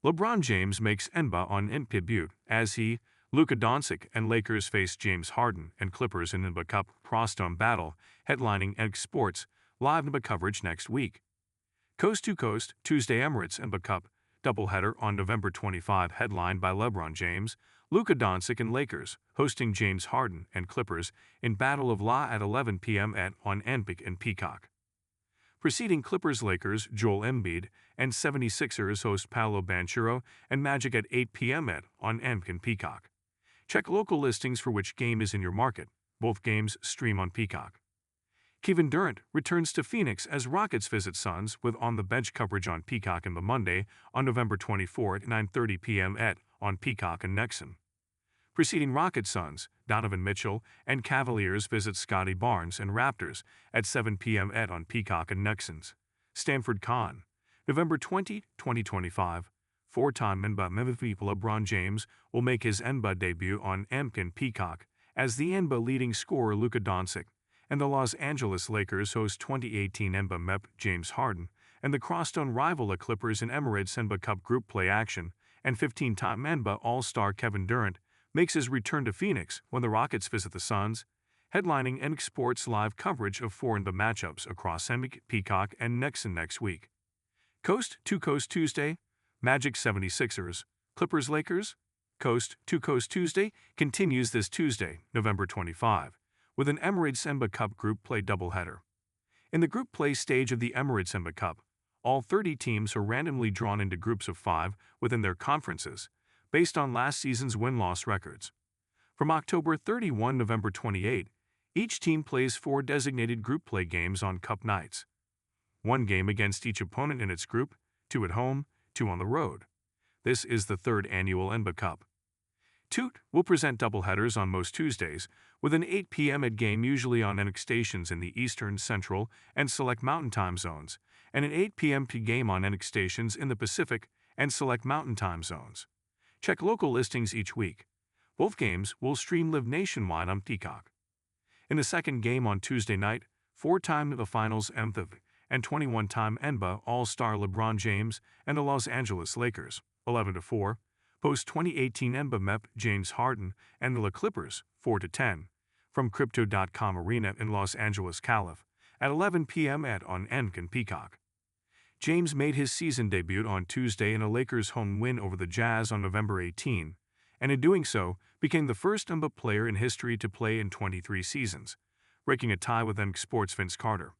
LeBron James makes NBA on NBA debut as he, Luka Doncic and Lakers face James Harden and Clippers in NBA Cup crosstown battle, headlining X Sports live NBA coverage next week. Coast to Coast, Tuesday Emirates NBA Cup doubleheader on November 25, headlined by LeBron James, Luka Doncic and Lakers, hosting James Harden and Clippers in Battle of La at 11 p.m. on NBA and Peacock. Preceding Clippers-Lakers, Joel Embiid and 76ers host Paolo Banchero and Magic at 8 p.m. on NBA and Peacock. Check local listings for which game is in your market. Both games stream on Peacock. Kevin Durant returns to Phoenix as Rockets visit Suns with on-the-bench coverage on Peacock on the Monday on November 24 at 9:30 p.m. on Peacock and Nexon. Preceding Rockets Suns, Donovan Mitchell and Cavaliers visit Scotty Barnes and Raptors at 7 p.m. on Peacock and Nexon's. Stanford Con, November 20, 2025. Four-time NBA MVP LeBron James will make his NBA debut on NBA and Peacock as the NBA leading scorer Luka Doncic and the Los Angeles Lakers host 2018 NBA MVP James Harden and the crosstown rival the Clippers in Emirates NBA Cup group play action, and 15-time NBA All-Star Kevin Durant makes his return to Phoenix when the Rockets visit the Suns, headlining NBA Sports live coverage of four NBA matchups across NBA, Peacock, and Nexon next week. Coast to Coast Tuesday, Magic 76ers, Clippers Lakers. Coast to Coast Tuesday continues this Tuesday, November 25, with an Emirates NBA Cup group play doubleheader. In the group play stage of the Emirates NBA Cup, all 30 teams are randomly drawn into groups of 5 within their conferences, based on last season's win-loss records. From October 31 to November 28, each team plays 4 designated group play games on Cup nights. 1 game against each opponent in its group, 2 at home, 2 on the road. This is the 3rd annual NBA Cup. Toot will present doubleheaders on most Tuesdays, with an 8 p.m. game usually on NX stations in the Eastern, Central, and select Mountain time zones, and an 8 p.m. game on NX stations in the Pacific and select Mountain time zones. Check local listings each week. Both games will stream live nationwide on Peacock. In the second game on Tuesday night, 4-time NBA Finals MVP and 21-time NBA All-Star LeBron James and the Los Angeles Lakers, 11-4, host 2018 NBA MVP James Harden and the Clippers, 4-10, from Crypto.com Arena in Los Angeles, Calif, at 11 p.m. on NBA and Peacock. James made his season debut on Tuesday in a Lakers home win over the Jazz on November 18, and in doing so, became the first NBA player in history to play in 23 seasons, breaking a tie with NX Sports' Vince Carter.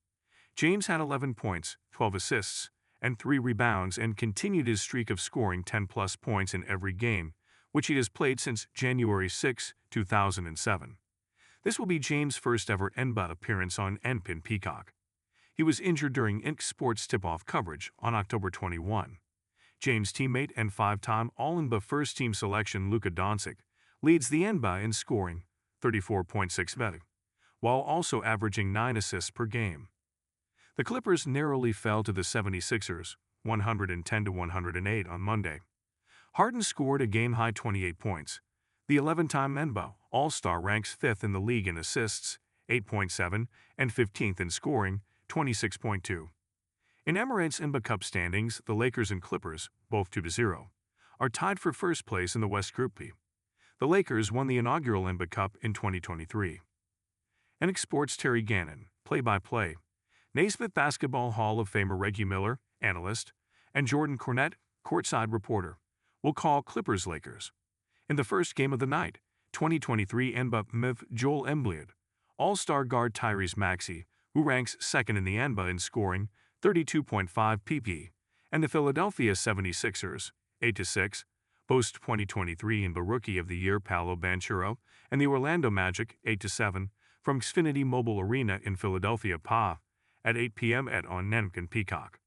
James had 11 points, 12 assists, and 3 rebounds and continued his streak of scoring 10-plus points in every game, which he has played since January 6, 2007. This will be James' first ever NBA appearance on NBA and Peacock. He was injured during NX Sports tip-off coverage on October 21. James' teammate and 5-time All-NBA first-team selection Luka Doncic leads the NBA in scoring, 34.6 betting, while also averaging 9 assists per game. The Clippers narrowly fell to the 76ers, 110-108 on Monday. Harden scored a game-high 28 points. The 11-time NBA All-Star ranks 5th in the league in assists, 8.7, and 15th in scoring, 26.2. In Emirates NBA Cup standings, the Lakers and Clippers, both 2-0, are tied for first place in the West Group B. The Lakers won the inaugural NBA Cup in 2023. NX Sports' Terry Gannon, play-by-play, Naismith Basketball Hall of Famer Reggie Miller, analyst, and Jordan Cornette, courtside reporter, will call Clippers-Lakers. In the first game of the night, 2023 NBA MVP Joel Embiid, All-Star guard Tyrese Maxey, who ranks 2nd in the NBA in scoring, 32.5 pp, and the Philadelphia 76ers, 8-6, host 2023 NBA Rookie of the Year Paolo Banchero, and the Orlando Magic, 8-7, from Xfinity Mobile Arena in Philadelphia, PA, at 8 p.m. on NBA and Peacock.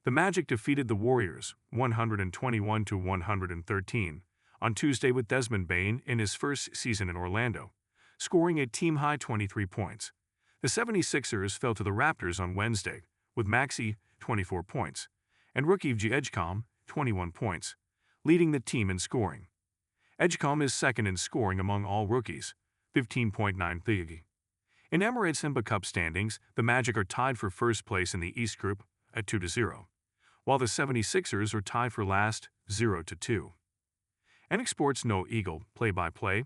The Magic defeated the Warriors, 121-113, on Tuesday with Desmond Bane in his first season in Orlando, scoring a team-high 23 points. The 76ers fell to the Raptors on Wednesday, with Maxey, 24 points, and rookie Edgecombe, 21 points, leading the team in scoring. Edgecombe is 2nd in scoring among all rookies, 15.9 threes. In Emirates NBA Cup standings, the Magic are tied for first place in the East Group at 2-0, while the 76ers are tied for last, 0-2. NX Sports No Eagle play-by-play.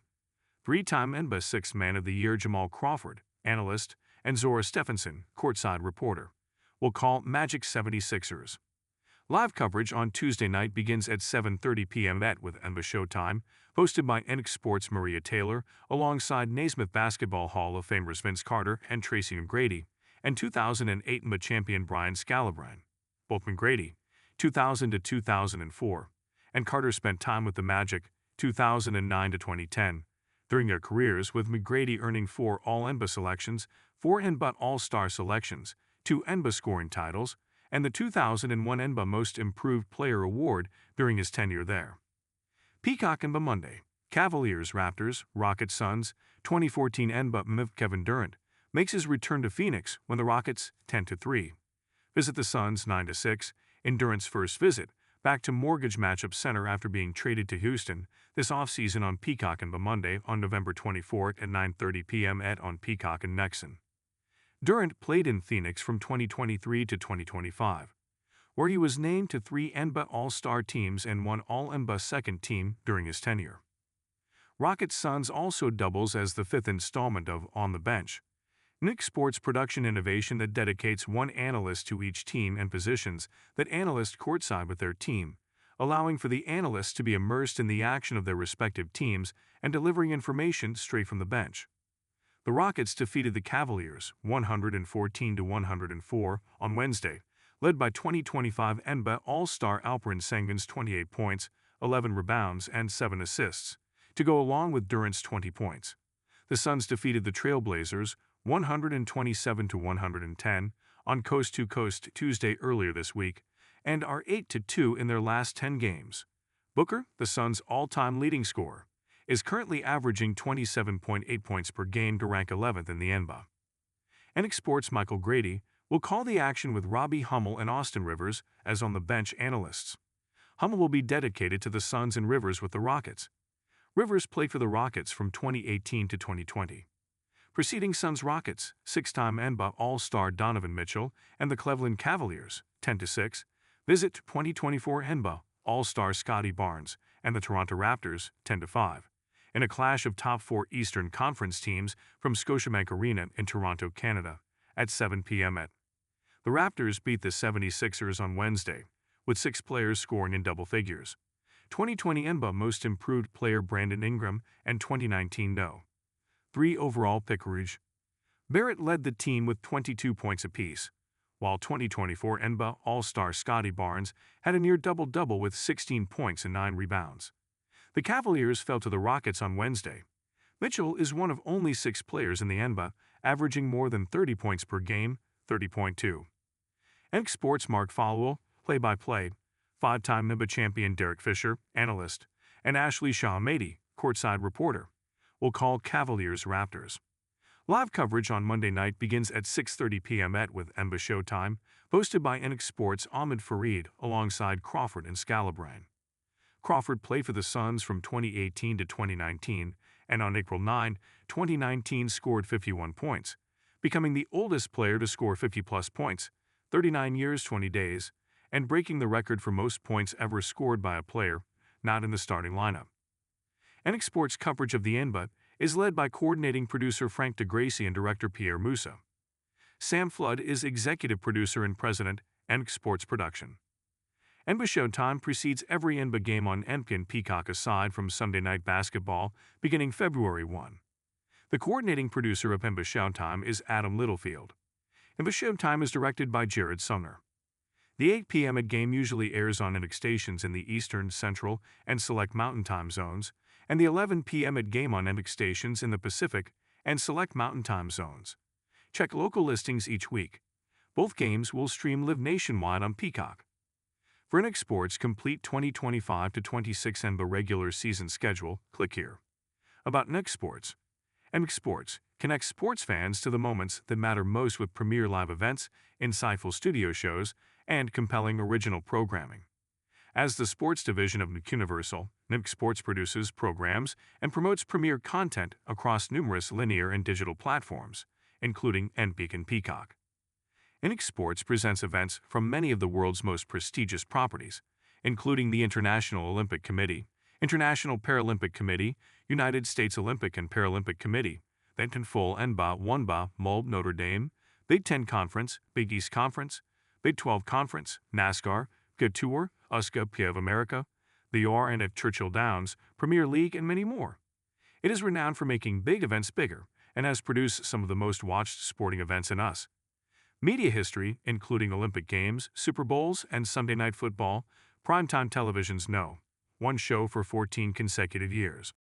Three-time NBA Sixth Man of the Year Jamal Crawford, analyst, and Zora Stephenson, courtside reporter, will call Magic 76ers. Live coverage on Tuesday night begins at 7:30 p.m. with NBA Showtime, hosted by NX Sports' Maria Taylor, alongside Naismith Basketball Hall of Famers Vince Carter and Tracy McGrady, and 2008 NBA champion Brian Scalabrine. Both McGrady, 2000 to 2004, and Carter spent time with the Magic, 2009 to 2010, during their careers, with McGrady earning 4 All-NBA selections, 4 NBA All-Star selections, 2 NBA scoring titles, and the 2001 NBA Most Improved Player Award during his tenure there. Peacock NBA Monday. Cavaliers, Raptors, Rockets, Suns. 2014 NBA MVP Kevin Durant makes his return to Phoenix when the Rockets 10-3 visit the Suns 9-6 in Durant's first visit back to Mortgage Matchup Center after being traded to Houston this offseason on Peacock NBA Monday on November 24 at 9:30 p.m. on Peacock and Nexon. Durant played in Phoenix from 2023 to 2025, where he was named to 3 NBA All-Star teams and 1 All-NBA second team during his tenure. Rockets Suns also doubles as the 5th installment of On the Bench, NX Sports production innovation that dedicates one analyst to each team and positions that analyst courtside with their team, allowing for the analysts to be immersed in the action of their respective teams and delivering information straight from the bench. The Rockets defeated the Cavaliers 114-104 on Wednesday, led by 2025 NBA All-Star Alperen Sengun's 28 points, 11 rebounds, and 7 assists, to go along with Durant's 20 points. The Suns defeated the Trailblazers 127-110 on Coast to Coast Tuesday earlier this week, and are 8-2 in their last 10 games. Booker, the Suns' all-time leading scorer, is currently averaging 27.8 points per game to rank 11th in the NBA. NX Sports' Michael Grady will call the action with Robbie Hummel and Austin Rivers as on-the-bench analysts. Hummel will be dedicated to the Suns and Rivers with the Rockets. Rivers played for the Rockets from 2018 to 2020. Preceding Suns Rockets, 6-time NBA All-Star Donovan Mitchell and the Cleveland Cavaliers, 10-6, visit 2024 NBA All-Star Scottie Barnes and the Toronto Raptors, 10-5, in a clash of top 4 Eastern Conference teams from Scotiabank Arena in Toronto, Canada, at 7 p.m. The Raptors beat the 76ers on Wednesday, with 6 players scoring in double figures. 2020 NBA Most Improved Player Brandon Ingram and 2019 No. 3 overall pick Rouge Barrett led the team with 22 points apiece, while 2024 NBA All-Star Scottie Barnes had a near double-double with 16 points and 9 rebounds. The Cavaliers fell to the Rockets on Wednesday. Mitchell is one of only 6 players in the NBA averaging more than 30 points per game, 30.2. NX Sports' Mark Folwell, play-by-play, 5-time NBA champion Derek Fisher, analyst, and Ashley Shaw-Mady, courtside reporter, will call Cavaliers Raptors. Live coverage on Monday night begins at 6:30 p.m. with NBA Showtime, hosted by NX Sports' Ahmed Fareed alongside Crawford and Scalabrine. Crawford played for the Suns from 2018 to 2019, and on April 9, 2019 scored 51 points, becoming the oldest player to score 50-plus points, 39 years 20 days, and breaking the record for most points ever scored by a player not in the starting lineup. NX Sports coverage of the NBA is led by coordinating producer Frank DeGracie and director Pierre Moussa. Sam Flood is executive producer and president, NX Sports Production. NBA Showtime precedes every NBA game on NBA and Peacock aside from Sunday Night Basketball beginning February 1. The coordinating producer of NBA Showtime is Adam Littlefield. NBA Showtime is directed by Jared Sumner. The 8 p.m. game usually airs on NX stations in the Eastern, Central, and Select Mountain Time zones, and the 11 p.m. game on NX stations in the Pacific and Select Mountain Time zones. Check local listings each week. Both games will stream live nationwide on Peacock. For NX Sports' complete 2025-26 NBA regular season schedule, click here. About NX Sports. NX Sports connects sports fans to the moments that matter most with premier live events, insightful studio shows, and compelling original programming. As the sports division of Universal, NX Sports produces programs and promotes premier content across numerous linear and digital platforms, including NBC and Peacock. NX Sports presents events from many of the world's most prestigious properties, including the International Olympic Committee, International Paralympic Committee, United States Olympic and Paralympic Committee, Benton Full NBA, Wonba, Mulb, Notre Dame, Big Ten Conference, Big East Conference, Big 12 Conference, NASCAR, Good Tour, USCA, PA of America, the R&F Churchill Downs, Premier League, and many more. It is renowned for making big events bigger and has produced some of the most watched sporting events in US media history, including Olympic Games, Super Bowls, and Sunday Night Football, primetime television's No. 1 show for 14 consecutive years.